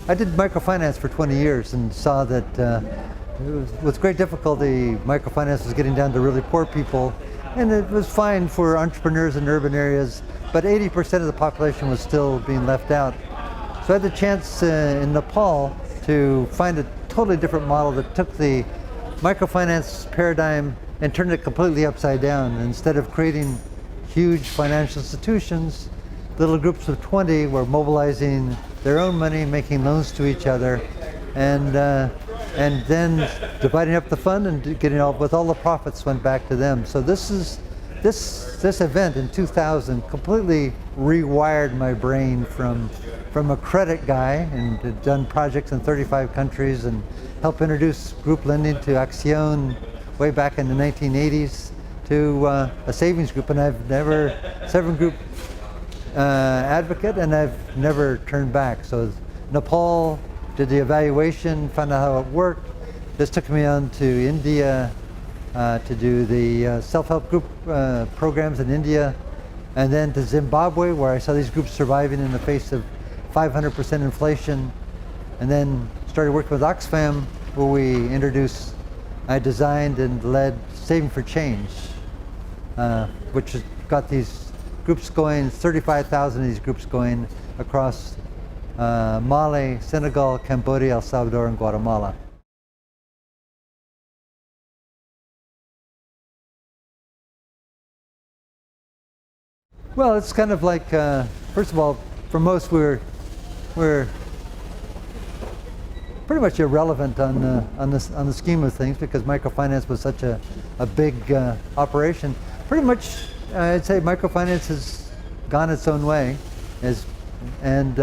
I did microfinance for 20 years and saw that with great difficulty, microfinance was getting down to really poor people, and it was fine for entrepreneurs in urban areas, but 80% of the population was still being left out. So I had the chance in Nepal to find a totally different model that took the microfinance paradigm and turned it completely upside down. Instead of creating huge financial institutions, little groups of 20 were mobilizing their own money, making loans to each other, and then dividing up the fund and getting all the profits went back to them. So this event in 2000 completely rewired my brain from a credit guy, and had done projects in 35 countries and helped introduce group lending to Acción way back in the 1980s, to a savings group, and I've never savings group advocate, and I've never turned back. So Nepal, did the evaluation, found out how it worked. This took me on to India to do the self-help group programs in India, and then to Zimbabwe, where I saw these groups surviving in the face of 500% inflation, and then started working with Oxfam, where I designed and led Saving for Change, which has got these groups going, 35,000 of these groups going across Mali, Senegal, Cambodia, El Salvador, and Guatemala. Well, it's kind of like, first of all, for most we're pretty much irrelevant on the scheme of things, because microfinance was such a big operation. Pretty much, I'd say microfinance has gone its own way, and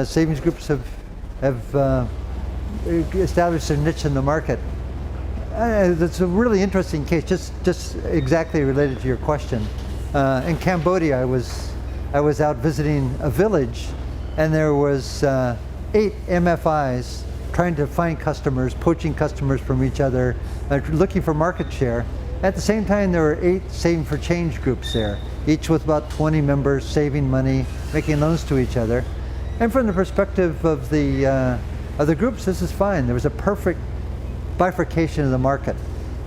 savings groups have established their niche in the market. It's a really interesting case, just exactly related to your question. In Cambodia, I was out visiting a village, and there was 8 MFIs trying to find customers, poaching customers from each other, looking for market share. At the same time, there were 8 Saving for Change groups there, each with about 20 members, saving money, making loans to each other. And from the perspective of the groups, this is fine. There was a perfect bifurcation of the market.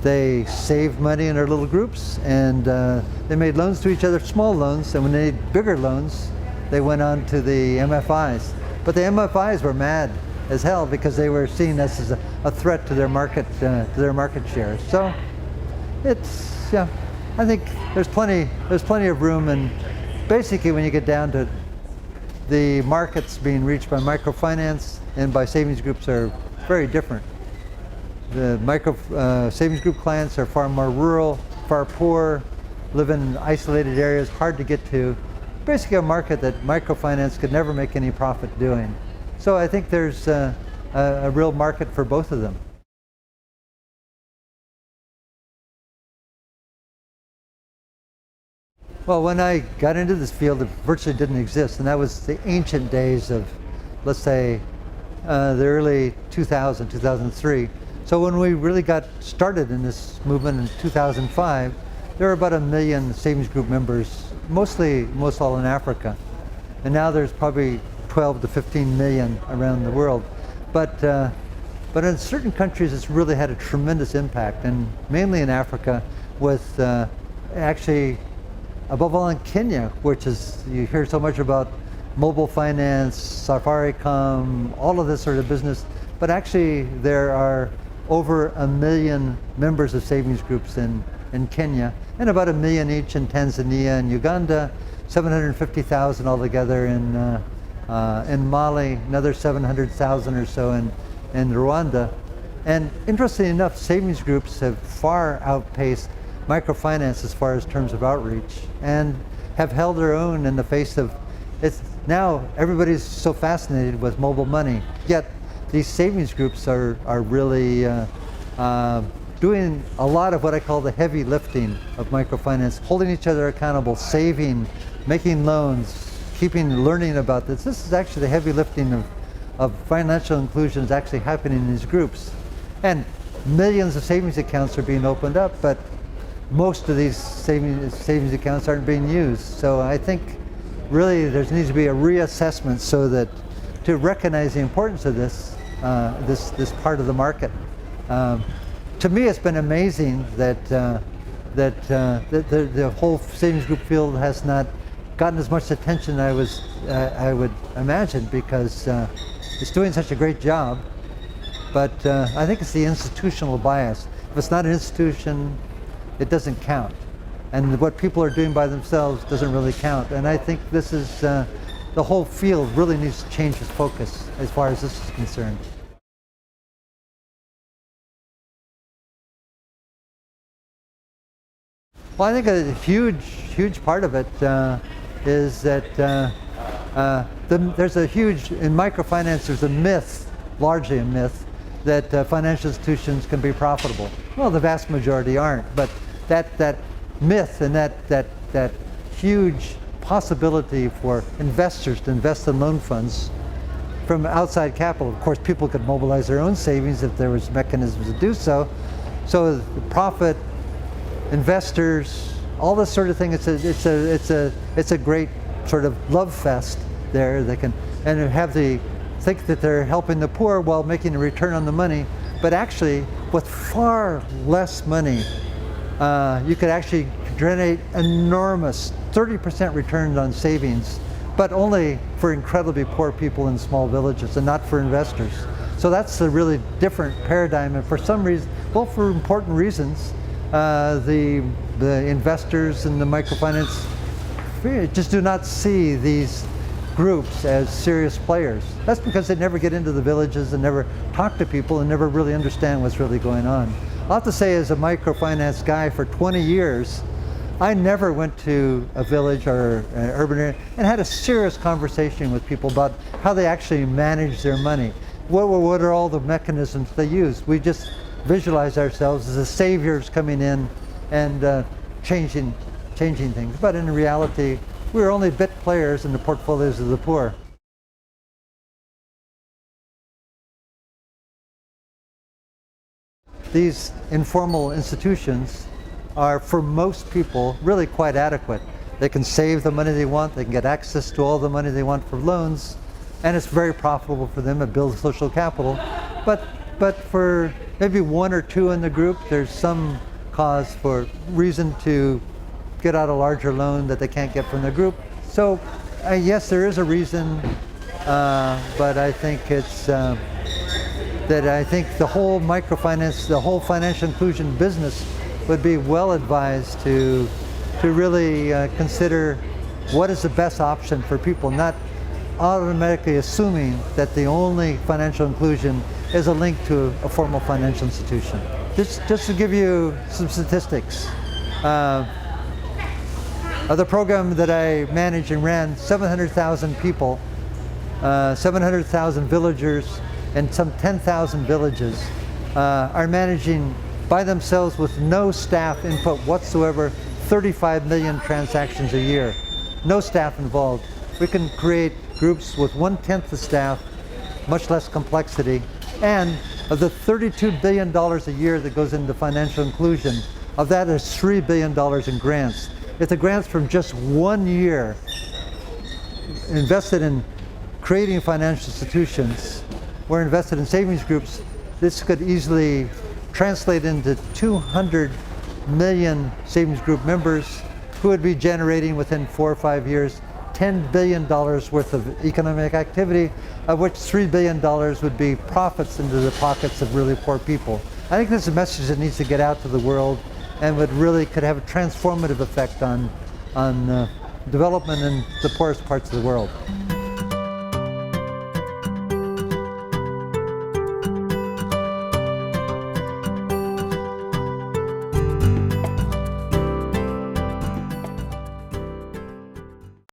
They saved money in their little groups, and they made loans to each other, small loans, and when they needed bigger loans, they went on to the MFIs. But the MFIs were mad as hell, because they were seen as a threat to their market share. So it's, yeah, I think there's plenty of room, and basically when you get down to the markets being reached by microfinance and by savings groups are very different. The savings group clients are far more rural, far poor, live in isolated areas, hard to get to. Basically a market that microfinance could never make any profit doing. So I think there's a real market for both of them. Well, when I got into this field, it virtually didn't exist, and that was the ancient days of, let's say, the early 2003. So when we really got started in this movement in 2005, there were about 1 million savings group members, most all in Africa. And now there's probably 12 to 15 million around the world. But in certain countries, it's really had a tremendous impact, and mainly in Africa, with actually, above all in Kenya, which is, you hear so much about mobile finance, Safaricom, all of this sort of business, but actually there are over 1 million members of savings groups in Kenya, and about 1 million each in Tanzania and Uganda, 750,000 altogether in Mali, another 700,000 or so in Rwanda. And interestingly enough, savings groups have far outpaced microfinance as far as terms of outreach, and have held their own in the face of, now everybody's so fascinated with mobile money, yet these savings groups are really doing a lot of what I call the heavy lifting of microfinance, holding each other accountable, saving, making loans, learning about this. This is actually the heavy lifting of financial inclusion is actually happening in these groups. And millions of savings accounts are being opened up, but most of these savings accounts aren't being used. So I think really there needs to be a reassessment so that to recognize the importance of this this part of the market. To me, it's been amazing that the whole savings group field has not gotten as much attention as I would imagine, because it's doing such a great job. But I think it's the institutional bias. If it's not an institution, it doesn't count. And what people are doing by themselves doesn't really count. And I think this is, the whole field really needs to change its focus as far as this is concerned. Well, I think a huge part of it is that there's a huge, in microfinance, there's a myth, largely a myth, that financial institutions can be profitable. Well, the vast majority aren't, but that myth and that huge possibility for investors to invest in loan funds from outside capital. Of course, people could mobilize their own savings if there was mechanisms to do so. So the profit, investors, all this sort of thing. It's a great sort of love fest there. They can think that they're helping the poor while making a return on the money, but actually with far less money, you could actually generate enormous 30% returns on savings, but only for incredibly poor people in small villages and not for investors. So that's a really different paradigm, and for some reason, well, for important reasons, the investors in the microfinance just do not see these groups as serious players. That's because they never get into the villages and never talk to people and never really understand what's really going on. I'll have to say, as a microfinance guy for 20 years, I never went to a village or an urban area and had a serious conversation with people about how they actually manage their money. What are all the mechanisms they use? We just visualize ourselves as the saviors coming in and changing things. But in reality, we're only bit players in the portfolios of the poor. These informal institutions are, for most people, really quite adequate. They can save the money they want, they can get access to all the money they want for loans, and it's very profitable for them. It builds social capital. But for maybe one or two in the group, there's some cause for reason to get out a larger loan that they can't get from the group. So yes, there is a reason, but I think it's that I think the whole microfinance, the whole financial inclusion business would be well advised to really consider what is the best option for people, not automatically assuming that the only financial inclusion is a link to a formal financial institution. Just to give you some statistics, of the program that I managed and ran, 700,000 people, 700,000 villagers, and some 10,000 villages are managing by themselves with no staff input whatsoever 35 million transactions a year. No staff involved. We can create groups with 1/10 the staff, much less complexity, and of the $32 billion a year that goes into financial inclusion, of that is $3 billion in grants. If the grants from just 1 year invested in creating financial institutions were invested in savings groups, this could easily translate into 200 million savings group members who would be generating within 4 or 5 years $10 billion worth of economic activity, of which $3 billion would be profits into the pockets of really poor people. I think this is a message that needs to get out to the world and could have a transformative effect on development in the poorest parts of the world.